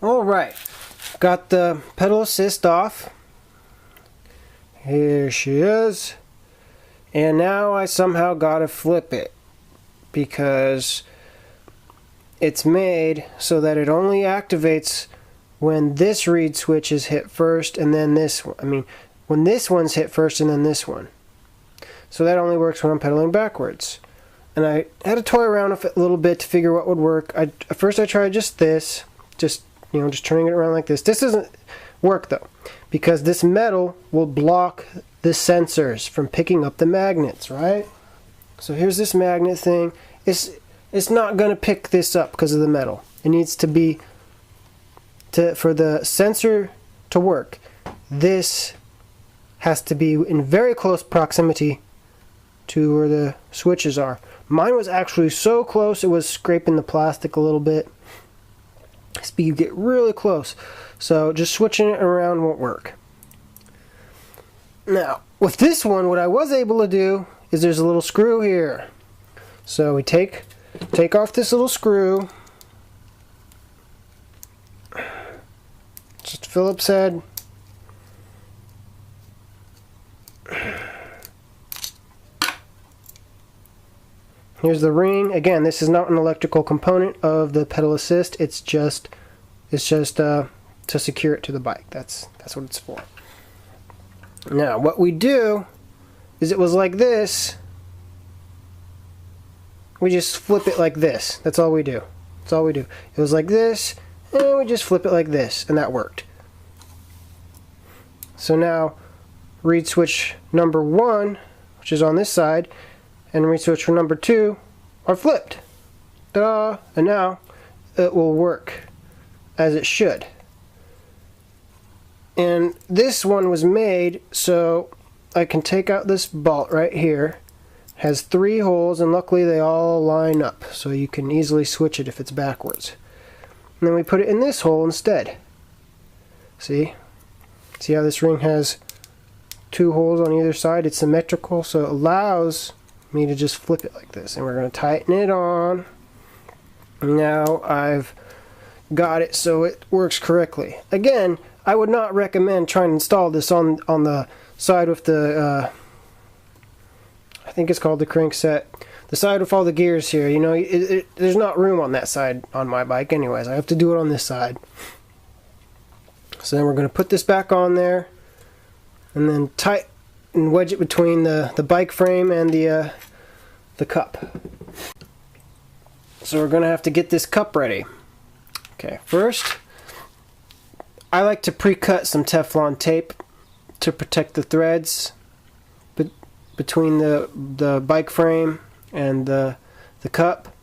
Alright, got the pedal assist off. Here she is. And now I somehow gotta flip it because it's made so that it only activates when this reed switch is hit first and then this one. I mean, when this one's hit first and then this one. So that only works when I'm pedaling backwards. And I had to toy around with it a little bit to figure what would work. At first I tried just this, just turning it around like this. This doesn't work though, because this metal will block the sensors from picking up the magnets, right? So here's this magnet thing. It's not going to pick this up because of the metal. It needs to be, for the sensor to work, this has to be in very close proximity to where the switches are. Mine was actually so close it was scraping the plastic a little bit. You get really close. So just switching it around won't work. Now, with this one, what I was able to do is there's a little screw here. So we take off this little screw. Just Phillips head. Here's the ring. Again, this is not an electrical component of the pedal assist. It's just to secure it to the bike. That's what it's for. Now, what we do is it was like this. We just flip it like this. That's all we do. That's all we do. It was like this, and we just flip it like this, and that worked. So now, reed switch number 1, which is on this side, and reed switch for number 2 are flipped. Ta-da! And now it will work as it should. And this one was made so I can take out this bolt right here. It has 3 holes, and luckily they all line up, so you can easily switch it if it's backwards. And then we put it in this hole instead. See how this ring has 2 holes on either side? It's symmetrical, so it allows me to just flip it like this. And we're going to tighten it on. Now I've got it so it works correctly. Again, I would not recommend trying to install this on the side with the, I think it's called the crankset. The side with all the gears here. You know, there's not room on that side on my bike anyways. I have to do it on this side. So then we're going to put this back on there and then tighten and wedge it between the bike frame and the cup. So we're going to have to get this cup ready. Okay, first I like to pre-cut some Teflon tape to protect the threads between the bike frame and the cup.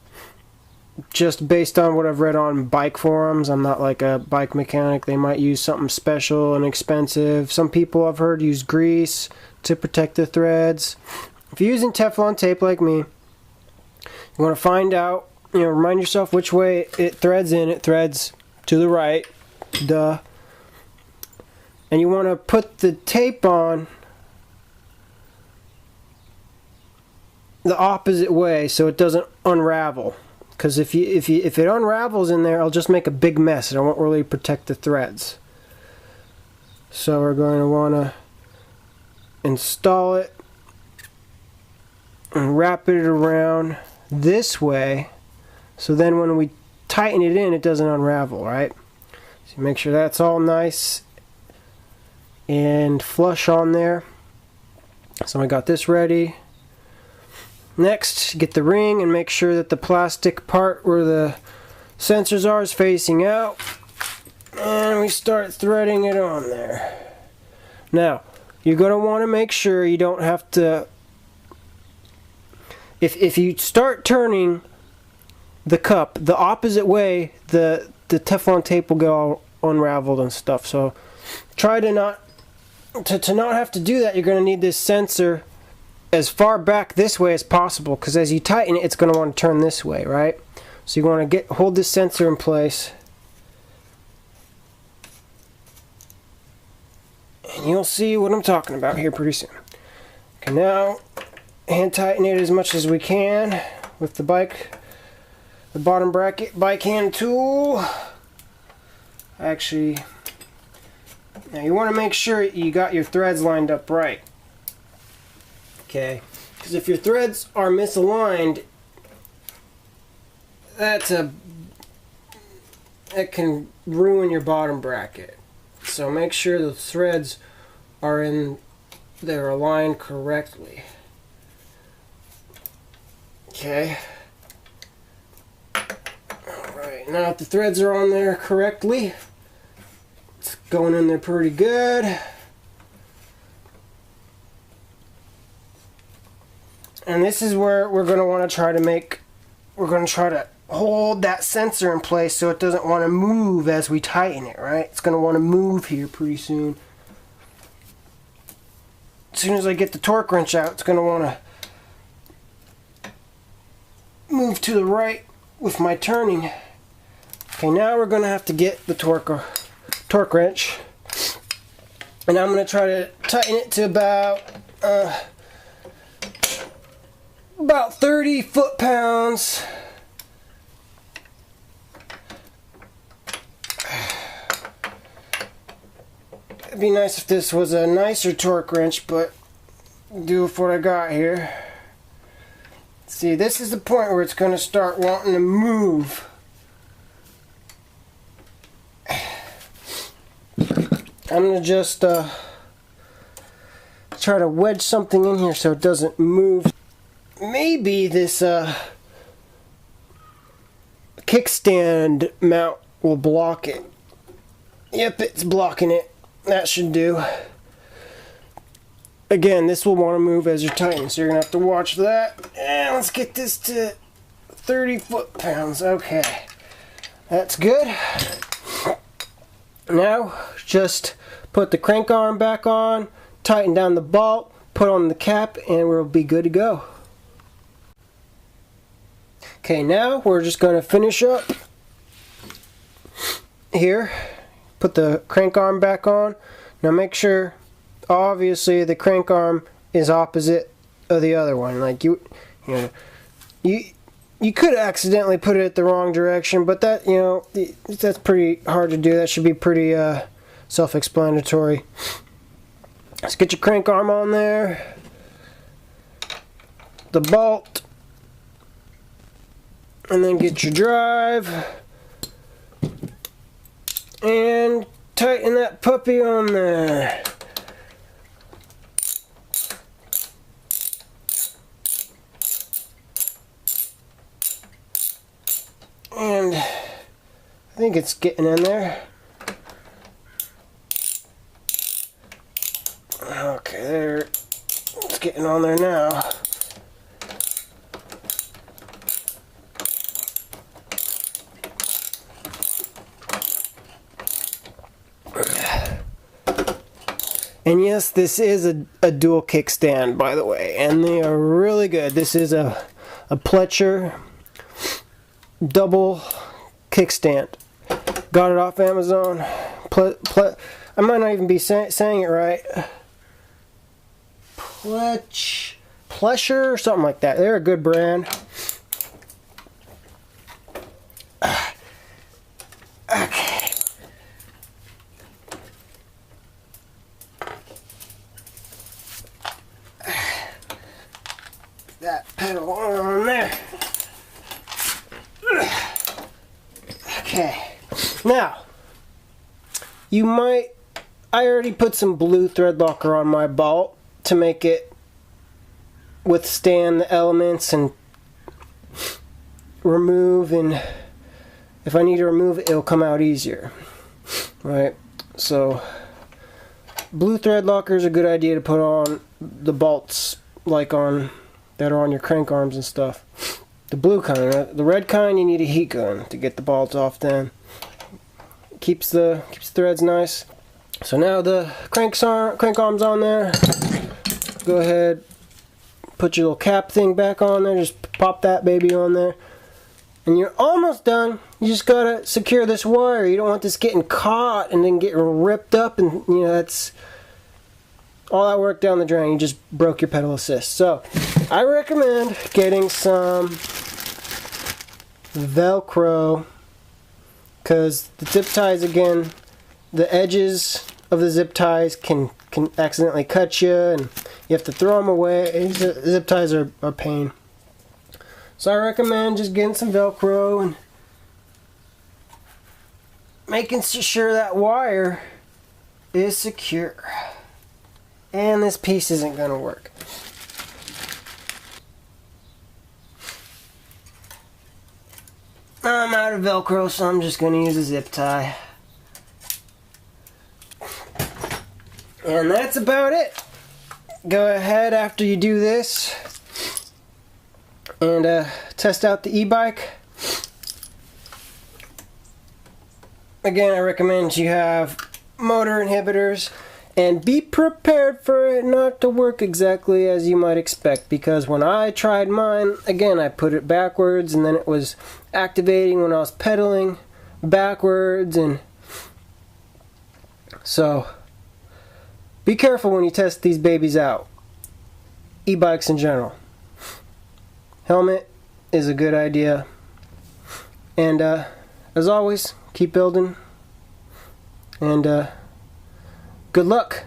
Just based on what I've read on bike forums, I'm not like a bike mechanic. They might use something special and expensive. Some people I've heard use grease to protect the threads. If you're using Teflon tape like me, you want to find out, remind yourself which way it threads in. It threads to the right, duh. And you want to put the tape on the opposite way so it doesn't unravel. Because if it unravels in there, I'll just make a big mess and I won't really protect the threads. So we're going to want to install it and wrap it around this way, so then when we tighten it in, it doesn't unravel, right? So make sure that's all nice and flush on there. So I got this ready. Next, get the ring and make sure that the plastic part where the sensors are is facing out, and we start threading it on there. Now, you're going to want to make sure you don't have to, if you start turning the cup the opposite way, the Teflon tape will get all unraveled and stuff. So try to not have to do that. You're going to need this sensor as far back this way as possible, because as you tighten it, it's going to want to turn this way, right? So you want to hold this sensor in place, and you'll see what I'm talking about here pretty soon. Okay, now hand tighten it as much as we can with the bottom bracket bike hand tool. Actually, now you want to make sure you got your threads lined up right. Okay, because if your threads are misaligned, that can ruin your bottom bracket. So make sure the threads are they're aligned correctly. Okay. Alright, now if the threads are on there correctly, it's going in there pretty good. And this is where we're going to want to try to hold that sensor in place so it doesn't want to move as we tighten it, right? It's going to want to move here pretty soon. As soon as I get the torque wrench out, it's going to want to move to the right with my turning. Okay, now we're going to have to get the torque wrench, and I'm going to try to tighten it to about 30 foot-pounds. It'd be nice if this was a nicer torque wrench, but I'll do with what I got here. See, this is the point where it's going to start wanting to move. I'm going to just try to wedge something in here so it doesn't move. Maybe this kickstand mount will block it. Yep, it's blocking it. That should do. Again, this will want to move as you're tightening, so you're going to have to watch that. And let's get this to 30 foot-pounds. Okay. That's good. Now, just put the crank arm back on, tighten down the bolt, put on the cap, and we'll be good to go. Okay, now we're just going to finish up here. Put the crank arm back on. Now make sure, obviously, the crank arm is opposite of the other one. Like you could accidentally put it the wrong direction, but that, that's pretty hard to do. That should be pretty self-explanatory. Let's get your crank arm on there. The bolt. And then get your drive. And tighten that puppy on there. And I think it's getting in there. Okay, there. It's getting on there now. And yes, this is a dual kickstand, by the way, and they are really good. This is a Pletcher double kickstand. Got it off Amazon. I might not even be saying it right. Pletcher or something like that. They're a good brand. Okay. That pedal on there. Okay. Now, I already put some blue thread locker on my bolt to make it withstand the elements and remove, and if I need to remove it, it'll come out easier. Right? So, blue thread locker is a good idea to put on the bolts, like that are on your crank arms and stuff. The blue kind. The red kind, you need a heat gun to get the bolts off then. Keeps the threads nice. So now the crank arm's on there. Go ahead, put your little cap thing back on there. Just pop that baby on there. And you're almost done. You just gotta secure this wire. You don't want this getting caught and then getting ripped up, and that's all that work down the drain. You just broke your pedal assist. So I recommend getting some Velcro, because the zip ties, again, the edges of the zip ties can accidentally cut you, and you have to throw them away. Zip ties are a pain. So I recommend just getting some Velcro and making sure that wire is secure. And this piece isn't going to work. I'm out of Velcro, so I'm just going to use a zip tie. And that's about it. Go ahead after you do this and test out the e-bike. Again, I recommend you have motor inhibitors, and be prepared for it not to work exactly as you might expect, because when I tried mine, again, I put it backwards and then it was activating when I was pedaling backwards, and so be careful when you test these babies out. E-bikes in general. Helmet is a good idea, and as always, keep building, and good luck.